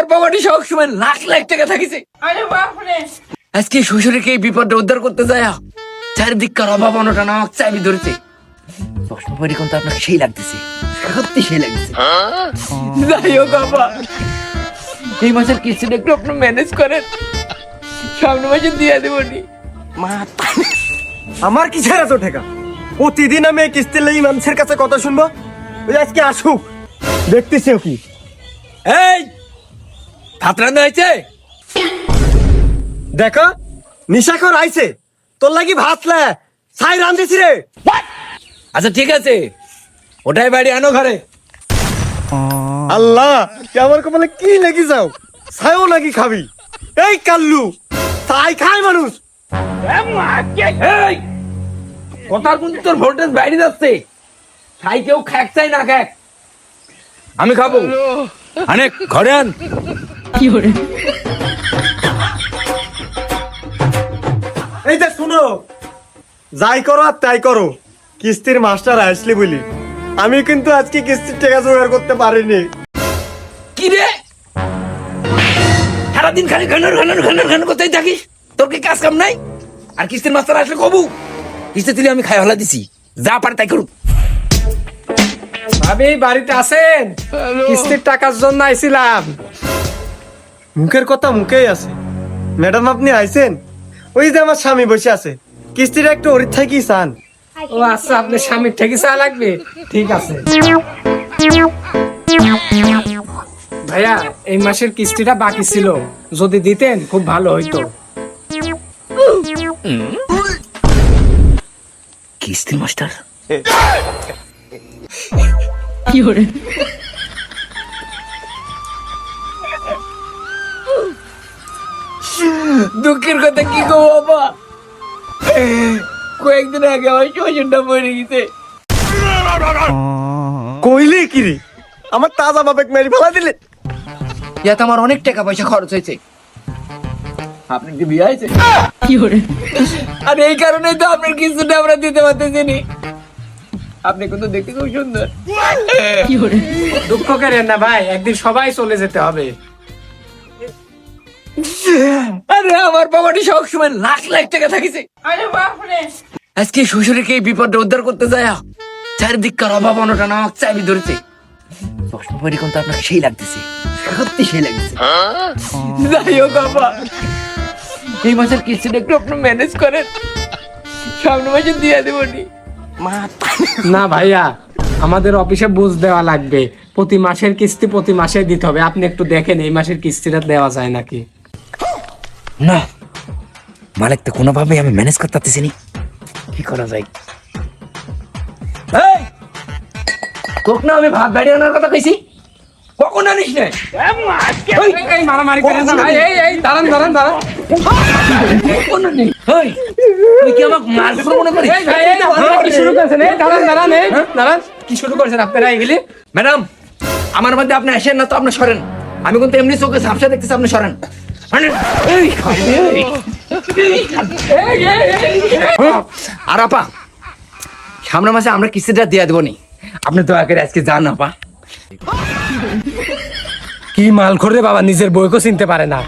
আমার পকেটে সবসময় লাখ লাখ টাকা থাকিছে। আজকে শ্বশুরকে এই বিপদটা উদ্ধার করতে যায় চারিদিককার অভাব অনটন আমাকে চাবি ধরেছে। চশমা পরে কিন্তু আপনাকে সেই লাগতেছে, সত্যি সেই লাগতেছে। যাই হোক বাবা, এই মাসের কিস্তিটা একটু আপনি ম্যানেজ করেন, সামনে মাসে দিয়ে দেবো নি। আমার কি ছেড়ে তো ঠেকা, প্রতিদিন আমি এই কিস্তির লাগি মানুষের কাছে কথা শুনবো। ওই আজকে আসুক, দেখতেছি কি। এই ভাত রান্না হয়েছে? দেখো নিশাখর আইছে, তোর লাগি ভাত লে ছাই রান্ধেছি রে। আচ্ছা ঠিক আছে, ওটাই বাড়ি আনো ঘরে। আল্লাহ, আমার কপালে কি লেগে যাও, ছাইও নাকি খাবি? এই কাল্লু, ছাই খায় মানুষ। এই কথার কিন্তু তোর ভোল্টেজ বাইরে যাচ্ছে। খাই কেউ খাক চাই না খাক, আমি খাবো। অনেক ঘরে আন। এই যে শুনো, যাই করো আর তাই করো, কিস্তির মাস্টার আসলি বলি আমি কিন্তু আজকে কিস্তির টাকা জোগাড় করতে পারিনি। কি রে, সারাদিন খালি ঘানার ঘানার ঘানার ঘানার করতেই থাকিস? তোর কি কাজ কাম নাই? আর কিস্তির মাস্টার আসলে কবু কিস্তি দিলে আমি খাই হলা দিছি, যা পারে তাই করুক। ভাবি বাড়িতে আছেন? কিস্তির টাকার জন্য আইছিলাম। মুখের কথা মুখেই আছে। ম্যাডাম আপনি আইছেন? ওই যে আমার স্বামী বসে আছে, কিস্তিটা একটু ওর থেকে চান। ও আচ্ছা, আপনার স্বামীর থেকে চা লাগবে, ঠিক আছে। ভাইয়া এই মাসের কিস্তিটা বাকি ছিল, যদি দিতেন খুব ভালো হইতো। কিস্তি মাস্টার দুঃখের কথা কি গো বাবা, কয়েকদিন আগে আমার শ্বশুরটা মরে গেছে। কইলে কি রে, আমার তাজা বাপেক মেরে ফেলা দিলে। ইয়াতে আমার অনেক টাকা পয়সা খরচ হয়েছে। আপনার কি বিয়ে হয়েছে? আর এই কারণেই তো আপনার কিস্তিটা আমরা দিতে পারতেছি নি। আপনি কিন্তু দেখতে খুব সুন্দর। দুঃখ করেন না ভাই, একদিন সবাই চলে যেতে হবে। আরে আমার পকেটে সবসময় লাখ লাখ টাকা থাকিছে। আজকে শ্বশুরকে এই বিপদটা উদ্ধার করতে যায় চারিদিককার অভাব অনটন আমাকে চাবি ধরেছে। চশমা পরে কিন্তু আপনাকে সেই লাগতেছে, সত্যি সেই লাগতেছে। যাই হোক বাবা, এই মাসের কিস্তিটা একটু আপনি ম্যানেজ করেন, সামনে মাসে দিয়ে দেবো নি। না ভাইয়া, আমাদের অফিসে বুঝ দেওয়া লাগবে, প্রতি মাসের কিস্তি প্রতি মাসে দিতে হবে। আপনি একটু দেখেন এই মাসের কিস্তিটা দেওয়া যায় নাকি। না মালিক তো কোনোভাবে আমি ম্যানেজ করতে পারতেছি নি, কি করা যায়? এই তোকে না আমি ভাত বাড়ি আনার কথা কইছি, কখন আনিস না? এই মারামারি করেন না ভাই, এই দাঁড়ান দাঁড়ান দাঁড়ান। কখন আনিস? এই তুই কি আমাকে মারছ মনে করিস? এই ভাই, এই আপনারা কি শুরু করেছেন? এই দাঁড়ান দাঁড়ান, এই দাঁড়ান, কি শুরু করেছেন আপনারা এগুলি? ম্যাডাম, আমার মধ্যে আপনি আসেন না তো, আপনি সরেন। আমি কিন্তু এমনি চোখে ঝাপসা দেখতেছি, আপনি সরেন। আর আপা, সামনের মাসে আমরা কিস্তিটা দিয়ে দেবো নি, আপনি দয়া করে আজকে যান আপা। কি মাল করে বাবা, নিজের বউকে চিনতে পারে না।